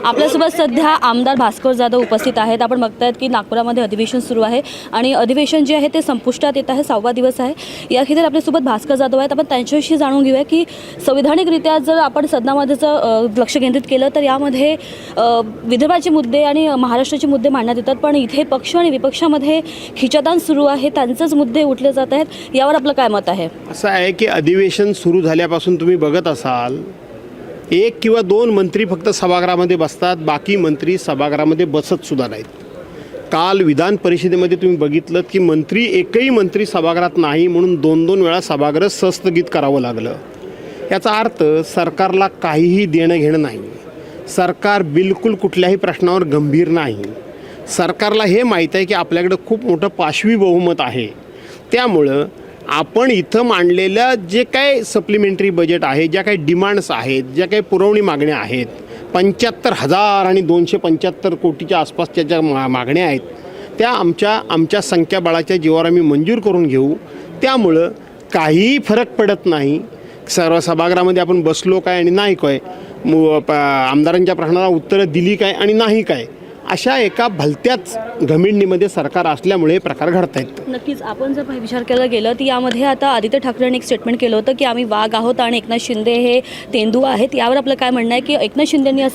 आपल्यासोबत सध्या आमदार भास्कर जाधव उपस्थित आहेत. आपण बघतायत की नागपुरामध्ये अधिवेशन सुरू आहे आणि अधिवेशन जे आहे ते संपुष्टात येत आहे. 6वा दिवस आहे. या खेळात आपल्यासोबत भास्कर जाधव आहेत. आपण त्यांच्याविषयी जाणून घेऊया की संविधानिकरित्या जर आपण सदनामध्येचं लक्ष केंद्रित केलं तर यामध्ये विदर्भाचे मुद्दे आणि महाराष्ट्राचे मुद्दे मांडण्यात येतात, पण इथे पक्ष आणि विपक्षामध्ये खिचाताण सुरू आहे. त्यांचेच मुद्दे उठले जात आहेत. यावर आपलं काय मत आहे? असं आहे की अधिवेशन सुरू झाल्यापासून तुम्ही बघत असाल 1 किंवा 2 मंत्री फक्त सभागृहामध्ये बसतात, बाकी मंत्री सभागृहामध्ये बसत सुद्धा नाहीत. काल विधान परिषदेमध्ये तुम्ही बघितलं की एकही मंत्री सभागृहात नाही म्हणून 2-2 वेळा सभागृह सस्थगित करावं लागलं. याचा अर्थ सरकारला काहीही देणं घेणं नाही. सरकार बिलकुल कुठल्याही प्रश्नावर गंभीर नाही. सरकारला हे माहीत आहे की आपल्याकडं खूप मोठं पाशवी बहुमत आहे. त्यामुळं आपण इथं मांडलेलं जे काय सप्लिमेंटरी बजेट आहे, ज्या काही डिमांड्स आहेत, ज्या काही पुरवणी मागण्या आहेत, 75,000 आणि 275 कोटीच्या आसपासच्या ज्या मागण्या आहेत त्या आमच्या संख्याबळाच्या जीवावर आम्ही मंजूर करून घेऊ. त्यामुळं काहीही फरक पडत नाही. सर्व सभागृहामध्ये आपण बसलो काय आणि नाही काय, आमदारांच्या प्रश्नाला उत्तरं दिली काय आणि नाही काय, अशा एका भलत्याच घमिंडीमध्ये सरकार असल्यामुळे प्रकार घडत आहेत. नक्कीच आपण जर विचार केला गेलं तर यामध्ये आता आदित्य ठाकरेंनी एक स्टेटमेंट केलं होतं की आम्ही वाघ आहोत आणि एकनाथ शिंदे हे तेंदू आहेत. यावर आपलं काय म्हणणं आहे की एकनाथ शिंदेंनी